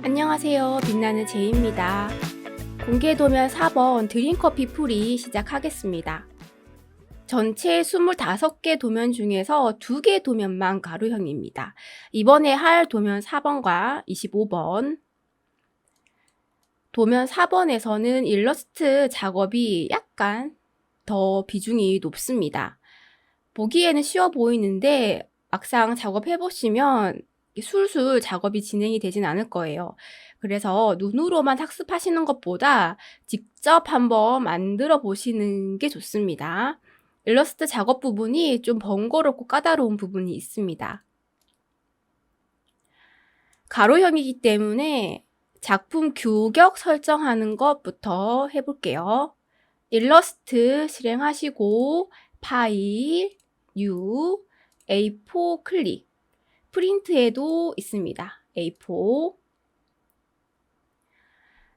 안녕하세요. 빛나는 제이입니다. 공개 도면 4번 드림커피 풀이 시작하겠습니다. 전체 25개 도면 중에서 2개 도면만 가로형입니다. 이번에 할 도면 4번과 25번. 도면 4번에서는 일러스트 작업이 약간 더 비중이 높습니다. 보기에는 쉬워 보이는데 막상 작업해보시면 술술 작업이 진행이 되진 않을 거예요. 그래서 눈으로만 학습하시는 것보다 직접 한번 만들어 보시는 게 좋습니다. 일러스트 작업 부분이 좀 번거롭고 까다로운 부분이 있습니다. 가로형이기 때문에 작품 규격 설정하는 것부터 해볼게요. 일러스트 실행하시고 파일, 뉴, A4 클릭, 프린트에도 있습니다. A4.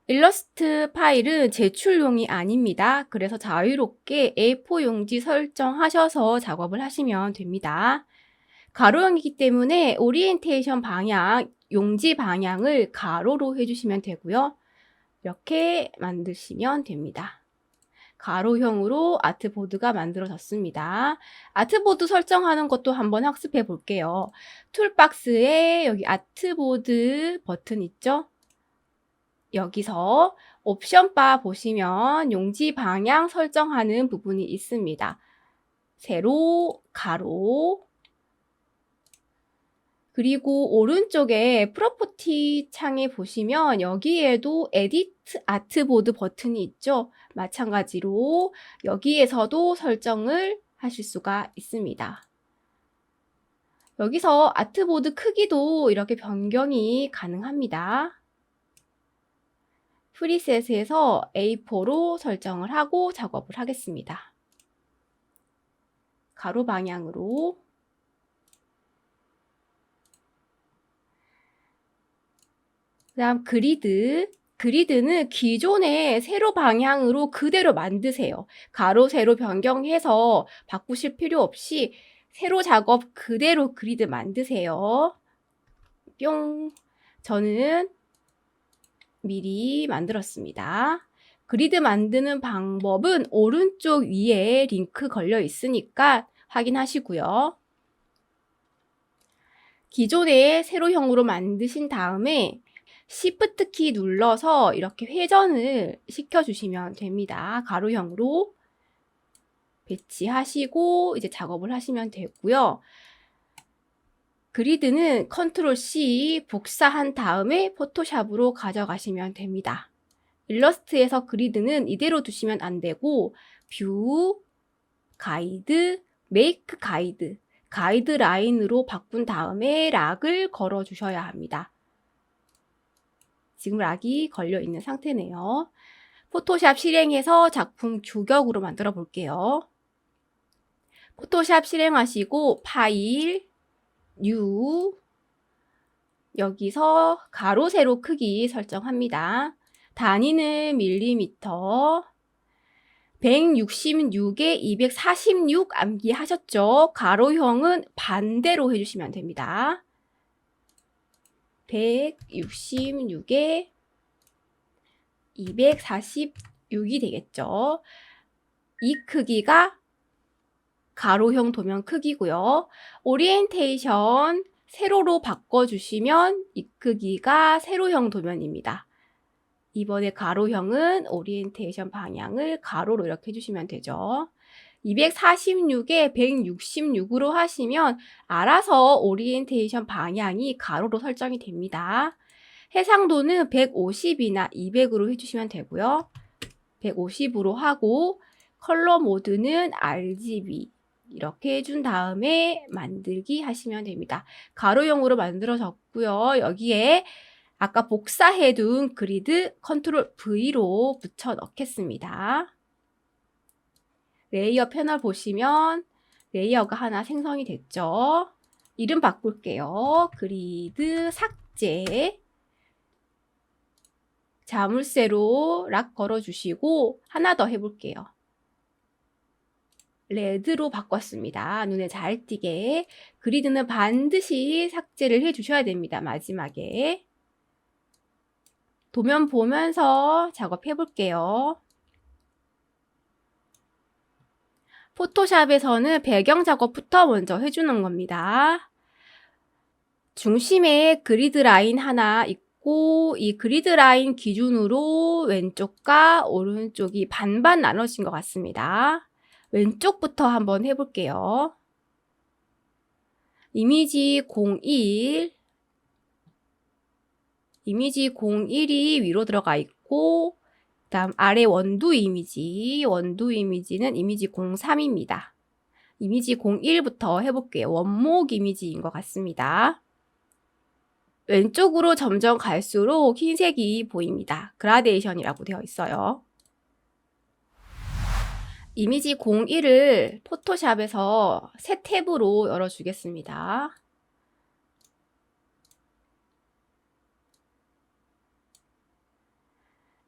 일러스트 파일은 제출용이 아닙니다. 그래서 자유롭게 A4 용지 설정하셔서 작업을 하시면 됩니다. 가로형이기 때문에 오리엔테이션 방향, 용지 방향을 가로로 해주시면 되고요. 이렇게 만드시면 됩니다. 가로형으로 아트보드가 만들어졌습니다. 아트보드 설정하는 것도 한번 학습해 볼게요. 툴박스에 여기 아트보드 버튼 있죠? 여기서 옵션 바 보시면 용지 방향 설정하는 부분이 있습니다. 세로, 가로, 그리고 오른쪽에 프로퍼티 창에 보시면 여기에도 에디트 아트보드 버튼이 있죠. 마찬가지로 여기에서도 설정을 하실 수가 있습니다. 여기서 아트보드 크기도 이렇게 변경이 가능합니다. 프리셋에서 A4로 설정을 하고 작업을 하겠습니다. 가로 방향으로. 그 다음 그리드. 그리드는 기존의 세로 방향으로 그대로 만드세요. 가로, 세로 변경해서 바꾸실 필요 없이 세로 작업 그대로 그리드 만드세요. 뿅. 저는 미리 만들었습니다. 그리드 만드는 방법은 오른쪽 위에 링크 걸려 있으니까 확인하시고요. 기존의 세로형으로 만드신 다음에 Shift 키 눌러서 이렇게 회전을 시켜주시면 됩니다. 가로형으로 배치하시고 이제 작업을 하시면 되고요. 그리드는 컨트롤 C 복사한 다음에 포토샵으로 가져가시면 됩니다. 일러스트에서 그리드는 이대로 두시면 안 되고 뷰, 가이드, 메이크 가이드, 가이드라인으로 바꾼 다음에 락을 걸어 주셔야 합니다. 지금 락이 걸려 있는 상태네요. 포토샵 실행해서 작품 규격으로 만들어 볼게요. 포토샵 실행하시고 파일, 뉴, 여기서 가로 세로 크기 설정합니다. 단위는 밀리미터, 166에 246 암기하셨죠? 가로형은 반대로 해주시면 됩니다. 166에 246이 되겠죠. 이 크기가 가로형 도면 크기고요. 오리엔테이션 세로로 바꿔주시면 이 크기가 세로형 도면입니다. 이번에 가로형은 오리엔테이션 방향을 가로로 이렇게 해주시면 되죠. 246에 166으로 하시면 알아서 오리엔테이션 방향이 가로로 설정이 됩니다. 해상도는 150이나 200으로 해주시면 되고요. 150으로 하고 컬러 모드는 RGB 이렇게 해준 다음에 만들기 하시면 됩니다. 가로형으로 만들어졌고요. 여기에 아까 복사해둔 그리드 컨트롤 V로 붙여 넣겠습니다. 레이어 패널 보시면 레이어가 하나 생성이 됐죠. 이름 바꿀게요. 그리드 삭제. 자물쇠로 락 걸어주시고 하나 더 해볼게요. 레드로 바꿨습니다. 눈에 잘 띄게. 그리드는 반드시 삭제를 해주셔야 됩니다. 마지막에. 도면 보면서 작업해 볼게요. 포토샵에서는 배경 작업부터 먼저 해주는 겁니다. 중심에 그리드 라인 하나 있고 이 그리드 라인 기준으로 왼쪽과 오른쪽이 반반 나눠진 것 같습니다. 왼쪽부터 한번 해볼게요. 이미지 01, 이미지 01이 위로 들어가 있고 다음 아래 원두 이미지는 이미지 03입니다. 이미지 01부터 해볼게요. 원목 이미지인 것 같습니다. 왼쪽으로 점점 갈수록 흰색이 보입니다. 그라데이션이라고 되어 있어요. 이미지 01을 포토샵에서 새 탭으로 열어주겠습니다.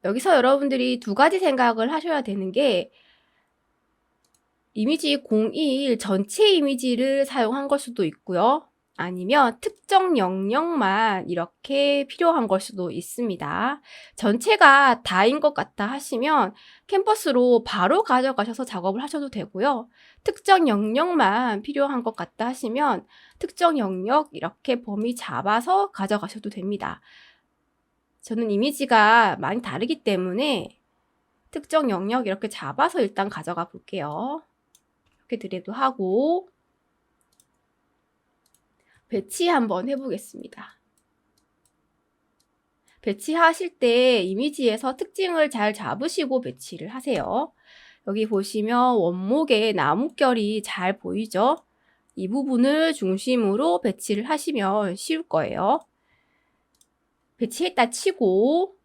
여기서 여러분들이 두 가지 생각을 하셔야 되는 게 이미지 01 전체 이미지를 사용한 걸 수도 있고요. 아니면 특정 영역만 이렇게 필요한 걸 수도 있습니다. 전체가 다인 것 같다 하시면 캔버스로 바로 가져가셔서 작업을 하셔도 되고요. 특정 영역만 필요한 것 같다 하시면 특정 영역 이렇게 범위 잡아서 가져가셔도 됩니다. 저는 이미지가 많이 다르기 때문에 특정 영역 이렇게 잡아서 일단 가져가 볼게요. 이렇게 드래그하고 배치 한번 해보겠습니다. 배치하실 때 이미지에서 특징을 잘 잡으시고 배치를 하세요. 여기 보시면 원목에 나뭇결이 잘 보이죠? 이 부분을 중심으로 배치를 하시면 쉬울 거예요. 배치했다 치고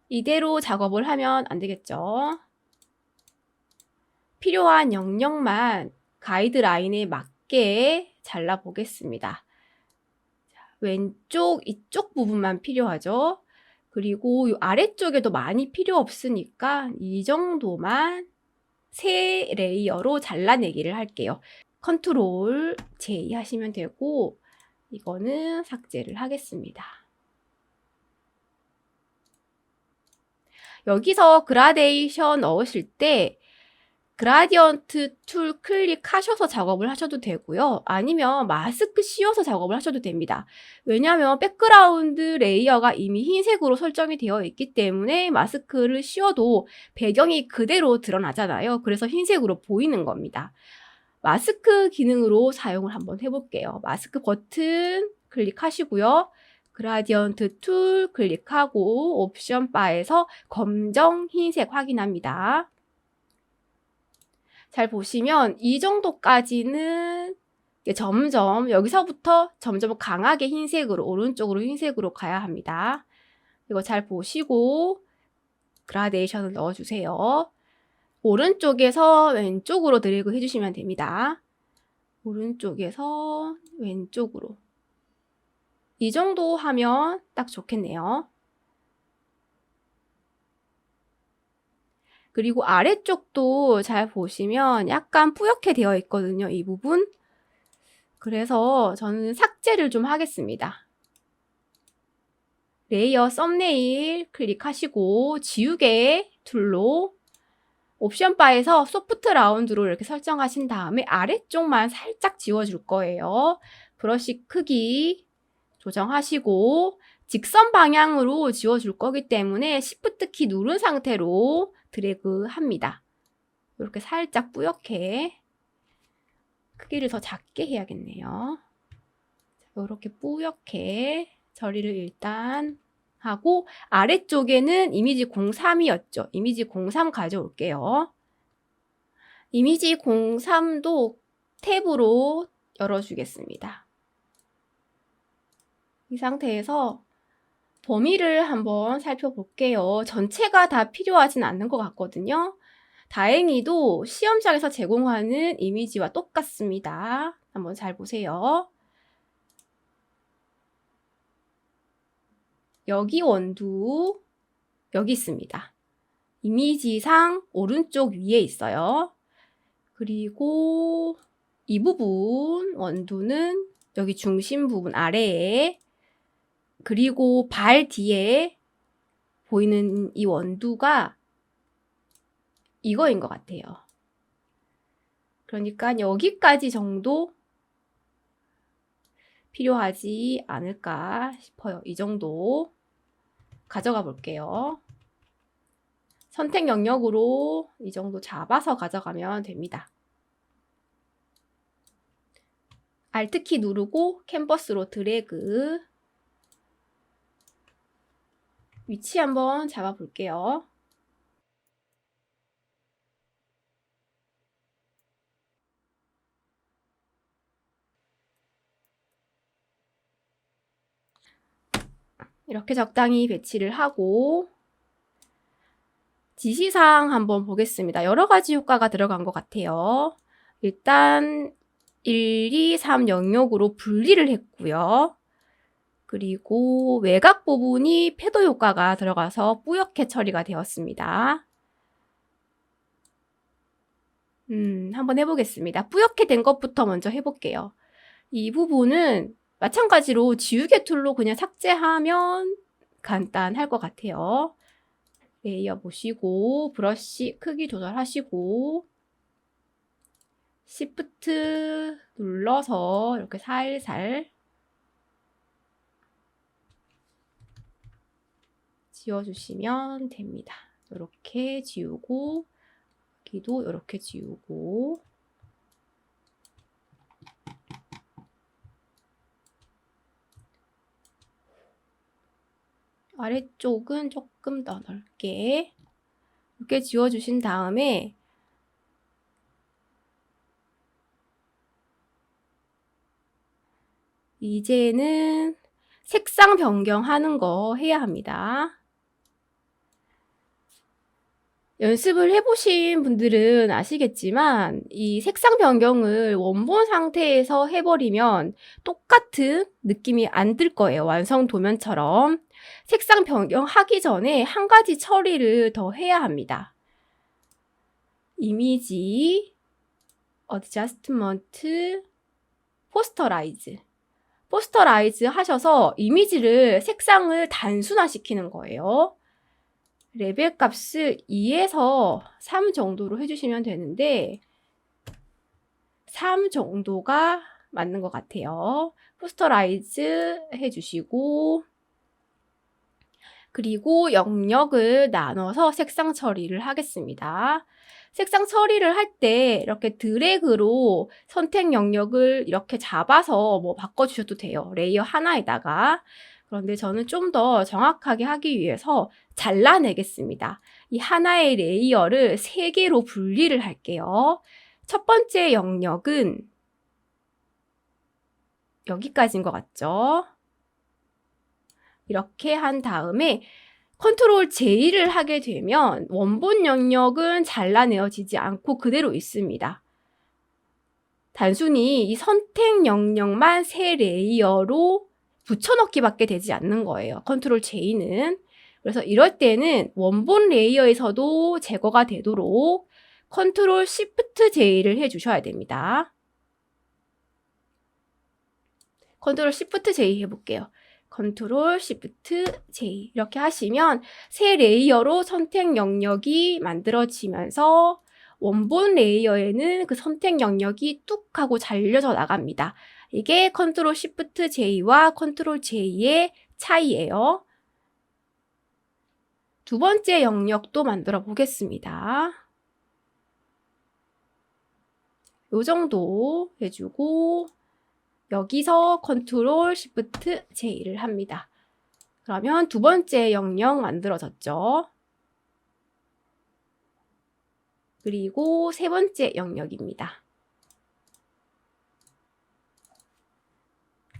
이대로 작업을 하면 안 되겠죠? 필요한 영역만 가이드라인에 맞게 잘라 보겠습니다. 왼쪽 이쪽 부분만 필요하죠. 그리고 이 아래쪽에도 많이 필요 없으니까 이 정도만 세 레이어로 잘라내기를 할게요. 컨트롤 J 하시면 되고 이거는 삭제를 하겠습니다. 여기서 그라데이션 넣으실 때 그라디언트 툴 클릭하셔서 작업을 하셔도 되고요. 아니면 마스크 씌워서 작업을 하셔도 됩니다. 왜냐하면 백그라운드 레이어가 이미 흰색으로 설정이 되어 있기 때문에 마스크를 씌워도 배경이 그대로 드러나잖아요. 그래서 흰색으로 보이는 겁니다. 마스크 기능으로 사용을 한번 해볼게요. 마스크 버튼 클릭하시고요. 그라디언트 툴 클릭하고 옵션 바에서 검정, 흰색 확인합니다. 잘 보시면 이 정도까지는 점점 여기서부터 점점 강하게 흰색으로 오른쪽으로 흰색으로 가야 합니다. 이거 잘 보시고 그라데이션을 넣어주세요. 오른쪽에서 왼쪽으로 드래그 해주시면 됩니다. 오른쪽에서 왼쪽으로 이 정도 하면 딱 좋겠네요. 그리고 아래쪽도 잘 보시면 약간 뿌옇게 되어 있거든요. 이 부분. 그래서 저는 삭제를 좀 하겠습니다. 레이어 썸네일 클릭하시고 지우개 툴로 옵션 바에서 소프트 라운드로 이렇게 설정하신 다음에 아래쪽만 살짝 지워줄 거예요. 브러쉬 크기 조정하시고 직선 방향으로 지워줄 거기 때문에 Shift 키 누른 상태로 드래그 합니다. 이렇게 살짝 뿌옇게 크기를 더 작게 해야겠네요. 이렇게 뿌옇게 처리를 일단 하고 아래쪽에는 이미지 03이었죠. 이미지 03 가져올게요. 이미지 03도 탭으로 열어주겠습니다. 이 상태에서 범위를 한번 살펴볼게요. 전체가 다 필요하진 않는 것 같거든요. 다행히도 시험장에서 제공하는 이미지와 똑같습니다. 한번 잘 보세요. 여기 원두, 여기 있습니다. 이미지상 오른쪽 위에 있어요. 그리고 이 부분 원두는 여기 중심 부분 아래에 그리고 발 뒤에 보이는 이 원두가 이거인 것 같아요. 그러니까 여기까지 정도 필요하지 않을까 싶어요. 이 정도 가져가 볼게요. 선택 영역으로 이 정도 잡아서 가져가면 됩니다. Alt키 누르고 캔버스로 드래그. 위치 한번 잡아 볼게요. 이렇게 적당히 배치를 하고 지시사항 한번 보겠습니다. 여러 가지 효과가 들어간 것 같아요. 일단 1, 2, 3 영역으로 분리를 했고요. 그리고 외곽 부분이 패도 효과가 들어가서 뿌옇게 처리가 되었습니다. 한번 해보겠습니다. 뿌옇게 된 것부터 먼저 해볼게요. 이 부분은 마찬가지로 지우개 툴로 그냥 삭제하면 간단할 것 같아요. 레이어 보시고 브러쉬 크기 조절하시고 Shift 눌러서 이렇게 살살 지워주시면 됩니다. 이렇게 지우고 여기도 이렇게 지우고 아래쪽은 조금 더 넓게 이렇게 지워주신 다음에 이제는 색상 변경하는 거 해야 합니다. 연습을 해보신 분들은 아시겠지만 이 색상 변경을 원본 상태에서 해버리면 똑같은 느낌이 안 들 거예요. 완성 도면처럼. 색상 변경하기 전에 한 가지 처리를 더 해야 합니다. 이미지, 어드저스트먼트, 포스터라이즈. 포스터라이즈 하셔서 이미지를 색상을 단순화시키는 거예요. 레벨 값을 2에서 3 정도로 해주시면 되는데 3 정도가 맞는 것 같아요. 포스터라이즈 해주시고 그리고 영역을 나눠서 색상 처리를 하겠습니다. 색상 처리를 할 때 이렇게 드래그로 선택 영역을 이렇게 잡아서 뭐 바꿔주셔도 돼요. 레이어 하나에다가. 그런데 저는 좀 더 정확하게 하기 위해서 잘라내겠습니다. 이 하나의 레이어를 3개로 분리를 할게요. 첫 번째 영역은 여기까지인 것 같죠? 이렇게 한 다음에 컨트롤 J를 하게 되면 원본 영역은 잘라내어지지 않고 그대로 있습니다. 단순히 이 선택 영역만 새 레이어로 붙여넣기밖에 되지 않는 거예요. 컨트롤 J는. 그래서 이럴 때는 원본 레이어에서도 제거가 되도록 컨트롤 Shift J를 해주셔야 됩니다. 컨트롤 Shift J 해볼게요. 컨트롤 Shift J 이렇게 하시면 새 레이어로 선택 영역이 만들어지면서 원본 레이어에는 그 선택 영역이 뚝 하고 잘려져 나갑니다. 이게 컨트롤 Shift J와 컨트롤 J의 차이예요. 두 번째 영역도 만들어 보겠습니다. 요 정도 해주고 여기서 컨트롤 Shift J를 합니다. 그러면 두 번째 영역 만들어졌죠. 그리고 세 번째 영역입니다.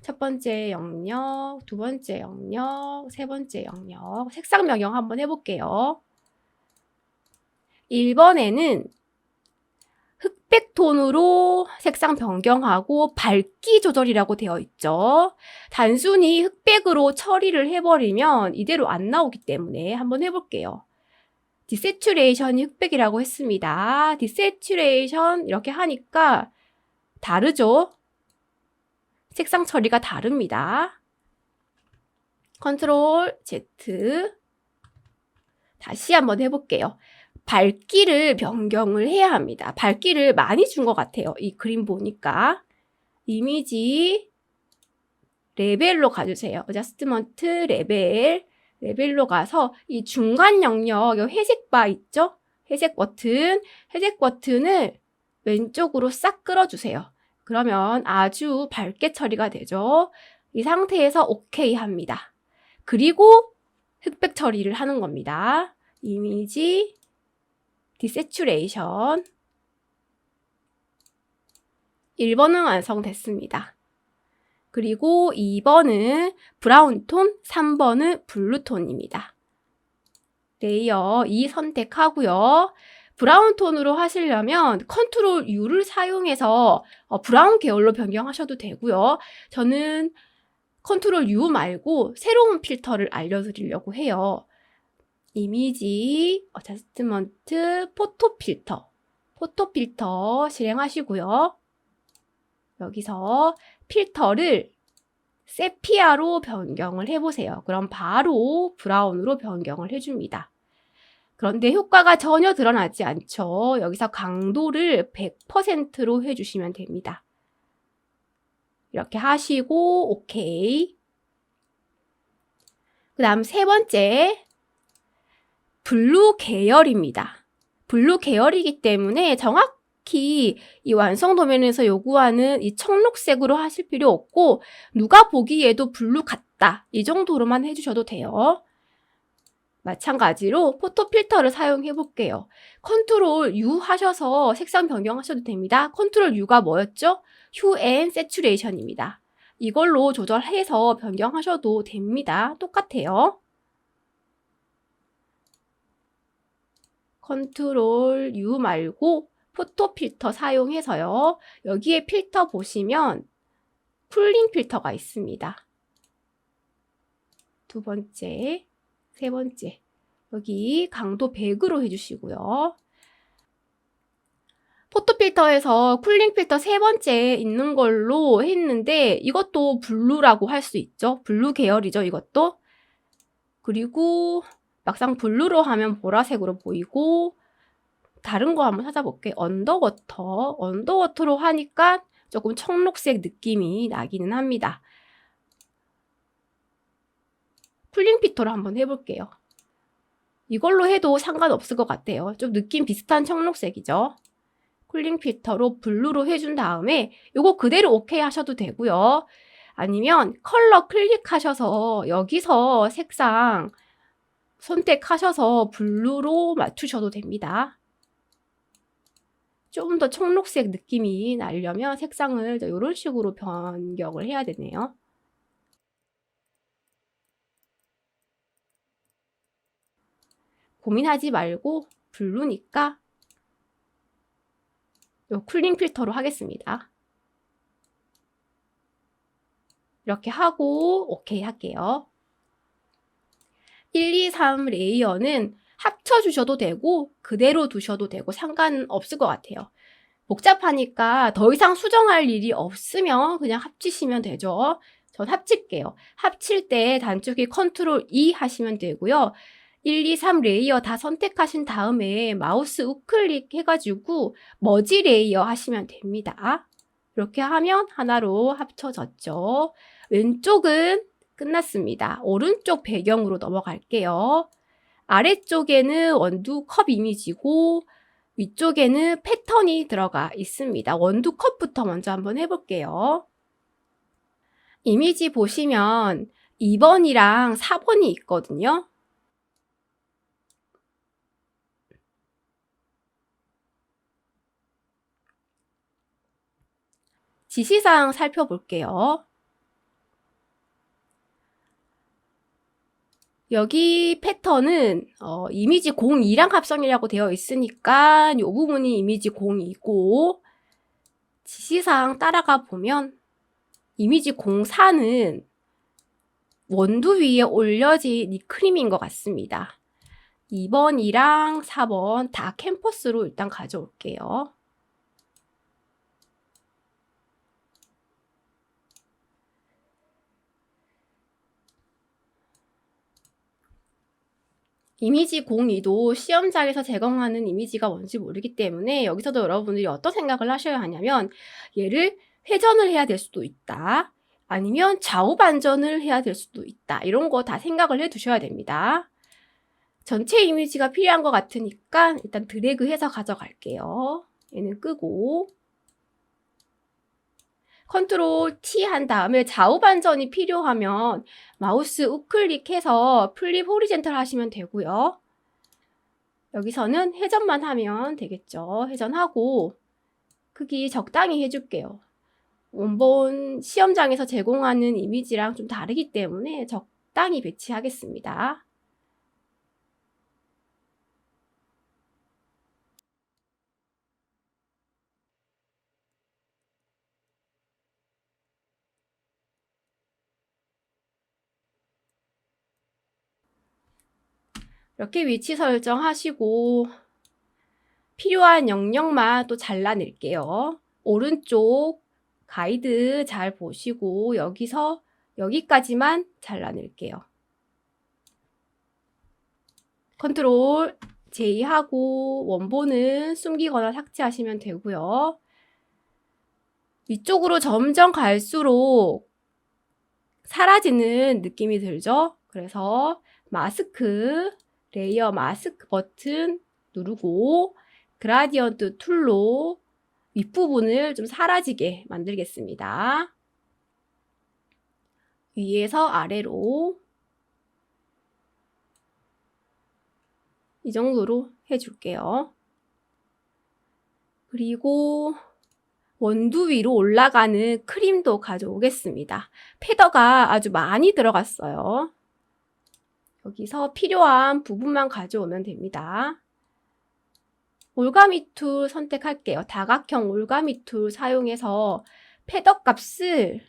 첫 번째 영역, 두 번째 영역, 세 번째 영역. 색상 변경 한번 해볼게요. 1번에는 흑백 톤으로 색상 변경하고 밝기 조절이라고 되어 있죠. 단순히 흑백으로 처리를 해버리면 이대로 안 나오기 때문에 한번 해볼게요. 디세츄레이션이 흑백이라고 했습니다. 디세츄레이션 이렇게 하니까 다르죠? 색상 처리가 다릅니다. 컨트롤 Z. 다시 한번 해볼게요. 밝기를 변경을 해야 합니다. 밝기를 많이 준 것 같아요. 이 그림 보니까. 이미지 레벨로 가주세요. 어저스트먼트 레벨로 가서 이 중간 영역, 회색 바 있죠? 회색 버튼을 왼쪽으로 싹 끌어주세요. 그러면 아주 밝게 처리가 되죠. 이 상태에서 오케이 합니다. 그리고 흑백 처리를 하는 겁니다. 이미지 디세츄레이션 1번은 완성됐습니다. 그리고 2번은 브라운톤, 3번은 블루톤입니다. 레이어 2 선택하고요. 브라운톤으로 하시려면 컨트롤 U를 사용해서 브라운 계열로 변경하셔도 되고요. 저는 컨트롤 U 말고 새로운 필터를 알려드리려고 해요. 이미지 어저스트먼트 포토 필터 실행하시고요. 여기서 필터를 세피아로 변경을 해보세요. 그럼 바로 브라운으로 변경을 해줍니다. 그런데 효과가 전혀 드러나지 않죠. 여기서 강도를 100%로 해주시면 됩니다. 이렇게 하시고 오케이. 그 다음 세 번째, 블루 계열입니다. 블루 계열이기 때문에 정확히 이 완성 도면에서 요구하는 이 청록색으로 하실 필요 없고 누가 보기에도 블루 같다 이 정도로만 해주셔도 돼요. 마찬가지로 포토 필터를 사용해 볼게요. 컨트롤 U 하셔서 색상 변경하셔도 됩니다. 컨트롤 U가 뭐였죠? 휴 앤 세츄레이션입니다. 이걸로 조절해서 변경하셔도 됩니다. 똑같아요. 컨트롤 U 말고 포토 필터 사용해서요. 여기에 필터 보시면 쿨링 필터가 있습니다. 두 번째, 세 번째. 여기 강도 100으로 해주시고요. 포토 필터에서 쿨링 필터 세 번째 있는 걸로 했는데 이것도 블루라고 할 수 있죠. 블루 계열이죠, 이것도. 그리고 막상 블루로 하면 보라색으로 보이고 다른 거 한번 찾아볼게요. 언더워터로 하니까 조금 청록색 느낌이 나기는 합니다. 쿨링 필터로 한번 해볼게요. 이걸로 해도 상관없을 것 같아요. 좀 느낌 비슷한 청록색이죠. 쿨링 필터로 블루로 해준 다음에 이거 그대로 오케이 하셔도 되고요. 아니면 컬러 클릭하셔서 여기서 색상 선택하셔서 블루로 맞추셔도 됩니다. 좀 더 청록색 느낌이 나려면 색상을 이런 식으로 변경을 해야 되네요. 고민하지 말고 블루니까 요 쿨링 필터로 하겠습니다. 이렇게 하고 오케이 할게요. 1, 2, 3 레이어는 합쳐주셔도 되고 그대로 두셔도 되고 상관없을 것 같아요. 복잡하니까 더 이상 수정할 일이 없으면 그냥 합치시면 되죠. 전 합칠게요. 합칠 때 단축키 컨트롤 E 하시면 되고요. 1, 2, 3 레이어 다 선택하신 다음에 마우스 우클릭 해가지고 머지 레이어 하시면 됩니다. 이렇게 하면 하나로 합쳐졌죠. 왼쪽은 끝났습니다. 오른쪽 배경으로 넘어갈게요. 아래쪽에는 원두 컵 이미지고 위쪽에는 패턴이 들어가 있습니다. 원두 컵부터 먼저 한번 해볼게요. 이미지 보시면 2번이랑 4번이 있거든요. 지시사항 살펴볼게요. 여기 패턴은 이미지 02랑 합성이라고 되어 있으니까 이 부분이 이미지 02고 지시사항 따라가 보면 이미지 04는 원두 위에 올려진 이 크림인 것 같습니다. 2번이랑 4번 다 캠퍼스로 일단 가져올게요. 이미지 02도 시험장에서 제공하는 이미지가 뭔지 모르기 때문에 여기서도 여러분들이 어떤 생각을 하셔야 하냐면 얘를 회전을 해야 될 수도 있다. 아니면 좌우 반전을 해야 될 수도 있다. 이런 거 다 생각을 해 두셔야 됩니다. 전체 이미지가 필요한 것 같으니까 일단 드래그해서 가져갈게요. 얘는 끄고 컨트롤 T 한 다음에 좌우 반전이 필요하면 마우스 우클릭해서 플립 호리젠탈 하시면 되고요. 여기서는 회전만 하면 되겠죠. 회전하고 크기 적당히 해줄게요. 원본 시험장에서 제공하는 이미지랑 좀 다르기 때문에 적당히 배치하겠습니다. 이렇게 위치 설정하시고 필요한 영역만 또 잘라낼게요. 오른쪽 가이드 잘 보시고 여기서 여기까지만 잘라낼게요. 컨트롤 J 하고 원본은 숨기거나 삭제하시면 되고요. 위쪽으로 점점 갈수록 사라지는 느낌이 들죠? 그래서 마스크, 레이어 마스크 버튼 누르고 그라디언트 툴로 윗부분을 좀 사라지게 만들겠습니다. 위에서 아래로 이 정도로 해줄게요. 그리고 원두 위로 올라가는 크림도 가져오겠습니다. 패더가 아주 많이 들어갔어요. 여기서 필요한 부분만 가져오면 됩니다. 올가미 툴 선택할게요. 다각형 올가미 툴 사용해서 패더 값을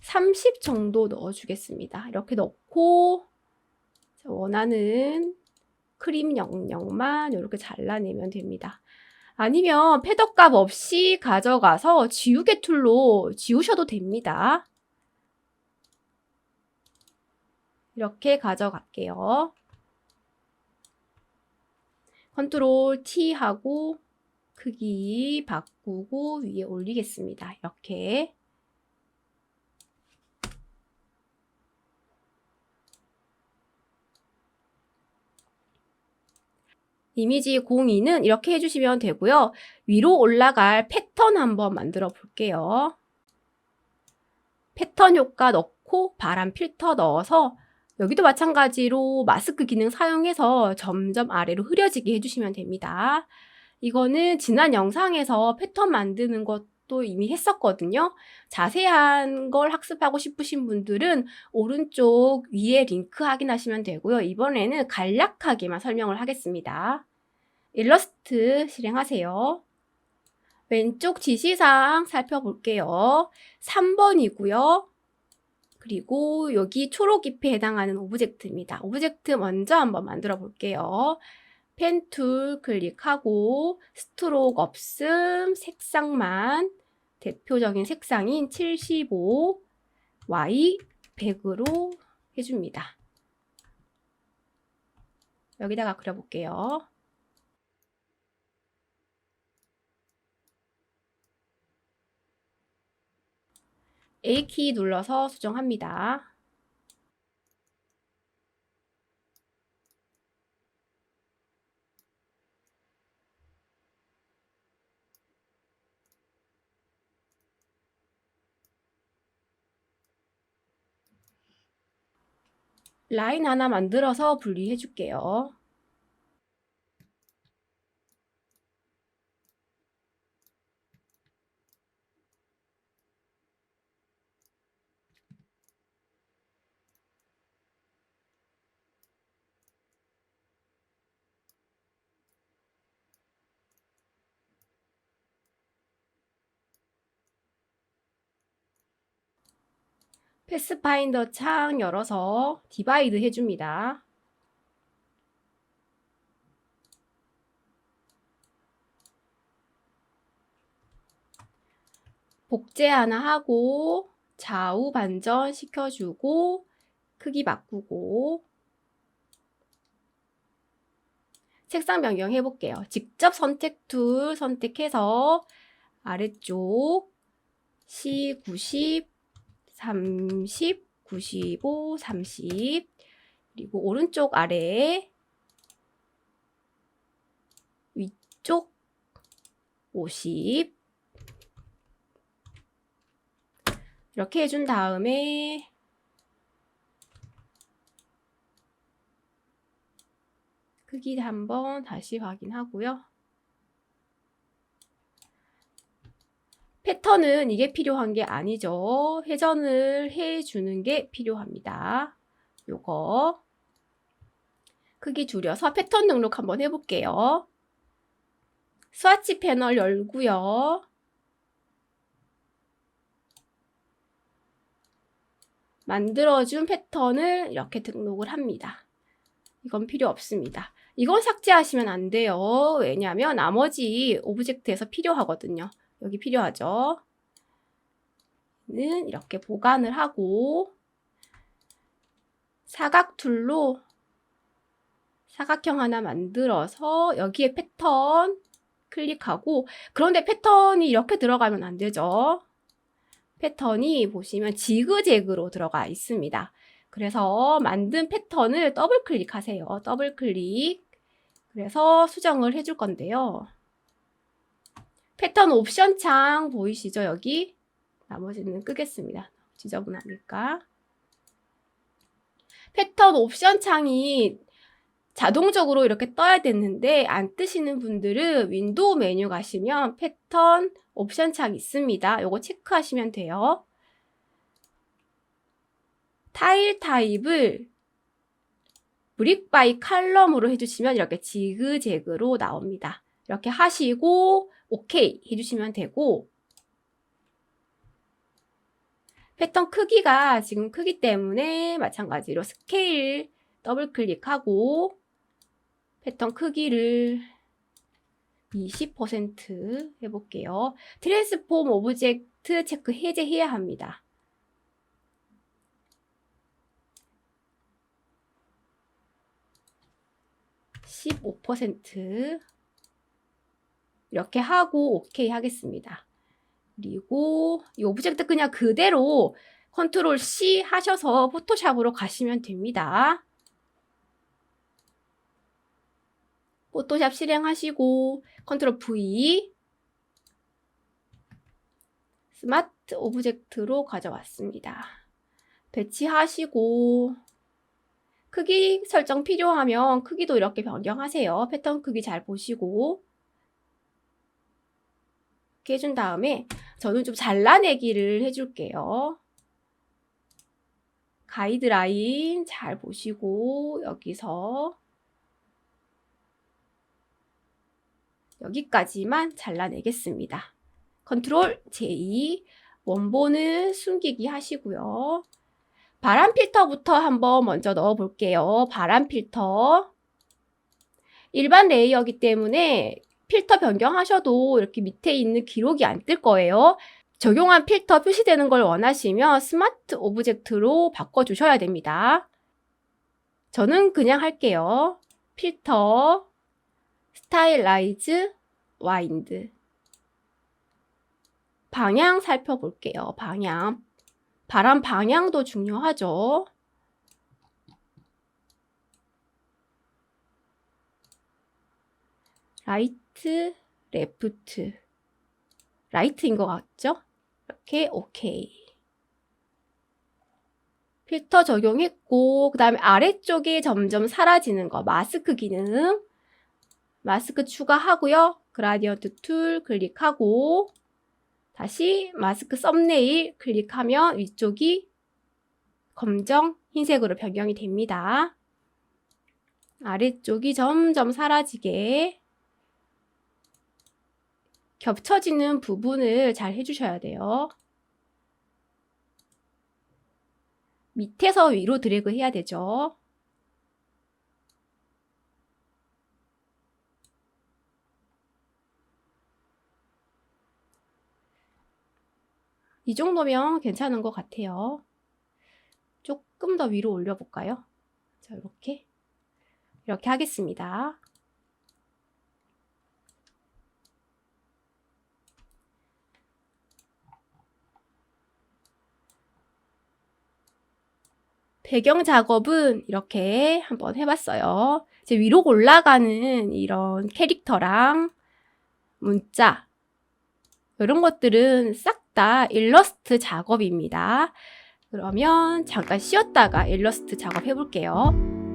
30 정도 넣어주겠습니다. 이렇게 넣고 원하는 크림 영역만 이렇게 잘라내면 됩니다. 아니면 패더 값 없이 가져가서 지우개 툴로 지우셔도 됩니다. 이렇게 가져갈게요. 컨트롤 T 하고 크기 바꾸고 위에 올리겠습니다. 이렇게. 이미지 02는 이렇게 해주시면 되고요. 위로 올라갈 패턴 한번 만들어 볼게요. 패턴 효과 넣고 바람 필터 넣어서 여기도 마찬가지로 마스크 기능 사용해서 점점 아래로 흐려지게 해주시면 됩니다. 이거는 지난 영상에서 패턴 만드는 것도 이미 했었거든요. 자세한 걸 학습하고 싶으신 분들은 오른쪽 위에 링크 확인하시면 되고요. 이번에는 간략하게만 설명을 하겠습니다. 일러스트 실행하세요. 왼쪽 지시사항 살펴볼게요. 3번이고요. 그리고 여기 초록 잎에 해당하는 오브젝트입니다. 오브젝트 먼저 한번 만들어 볼게요. 펜 툴 클릭하고 스트로크 없음 색상만 대표적인 색상인 75 Y 100으로 해줍니다. 여기다가 그려볼게요. A키 눌러서 수정합니다. 라인 하나 만들어서 분리해 줄게요. 패스파인더 창 열어서 디바이드 해줍니다. 복제 하나 하고 좌우 반전 시켜주고 크기 바꾸고 색상 변경해 볼게요. 직접 선택 툴 선택해서 아래쪽 C 90, 30, 95, 30 그리고 오른쪽 아래 위쪽 50 이렇게 해준 다음에 크기 한번 다시 확인하고요. 패턴은 이게 필요한 게 아니죠. 회전을 해주는 게 필요합니다. 요거 크기 줄여서 패턴 등록 한번 해볼게요. 스와치 패널 열고요. 만들어준 패턴을 이렇게 등록을 합니다. 이건 필요 없습니다. 이건 삭제하시면 안 돼요. 왜냐하면 나머지 오브젝트에서 필요하거든요. 여기 필요하죠. 는 이렇게 보관을 하고 사각 툴로 사각형 하나 만들어서 여기에 패턴 클릭하고 그런데 패턴이 이렇게 들어가면 안 되죠. 패턴이 보시면 지그재그로 들어가 있습니다. 그래서 만든 패턴을 더블 클릭하세요. 더블 클릭. 그래서 수정을 해줄 건데요. 패턴 옵션 창 보이시죠? 여기 나머지는 끄겠습니다. 지저분하니까. 패턴 옵션 창이 자동적으로 이렇게 떠야 됐는데 안 뜨시는 분들은 윈도우 메뉴 가시면 패턴 옵션 창 있습니다. 요거 체크하시면 돼요. 타일 타입을 브릭 바이 칼럼으로 해주시면 이렇게 지그재그로 나옵니다. 이렇게 하시고 오케이 해주시면 되고 패턴 크기가 지금 크기 때문에 마찬가지로 스케일 더블 클릭하고 패턴 크기를 20% 해볼게요. 트랜스폼 오브젝트 체크 해제해야 합니다. (15%) 이렇게 하고 오케이 하겠습니다. 그리고 이 오브젝트 그냥 그대로 컨트롤 C 하셔서 포토샵으로 가시면 됩니다. 포토샵 실행하시고 컨트롤 V 스마트 오브젝트로 가져왔습니다. 배치하시고 크기 설정 필요하면 크기도 이렇게 변경하세요. 패턴 크기 잘 보시고 이렇게 해준 다음에 저는 좀 잘라내기를 해줄게요. 가이드라인 잘 보시고 여기서 여기까지만 잘라내겠습니다. 컨트롤 J 원본을 숨기기 하시고요. 바람 필터부터 한번 먼저 넣어 볼게요. 바람 필터 일반 레이어이기 때문에 필터 변경하셔도 이렇게 밑에 있는 기록이 안 뜰 거예요. 적용한 필터 표시되는 걸 원하시면 스마트 오브젝트로 바꿔주셔야 됩니다. 저는 그냥 할게요. 필터, 스타일라이즈, 와인드. 방향 살펴볼게요. 방향. 바람 방향도 중요하죠. 라이트, 레프트. 라이트인 것 같죠? 이렇게 오케이. 필터 적용했고 그 다음에 아래쪽에 점점 사라지는 거 마스크 기능 마스크 추가하고요. 그라디언트 툴 클릭하고 다시 마스크 썸네일 클릭하면 위쪽이 검정 흰색으로 변경이 됩니다. 아래쪽이 점점 사라지게 겹쳐지는 부분을 잘 해주셔야 돼요. 밑에서 위로 드래그 해야 되죠. 이 정도면 괜찮은 것 같아요. 조금 더 위로 올려볼까요? 자, 이렇게 하겠습니다. 배경 작업은 이렇게 한번 해봤어요. 이제 위로 올라가는 이런 캐릭터랑 문자 이런 것들은 싹 다 일러스트 작업입니다. 그러면 잠깐 쉬었다가 일러스트 작업 해볼게요.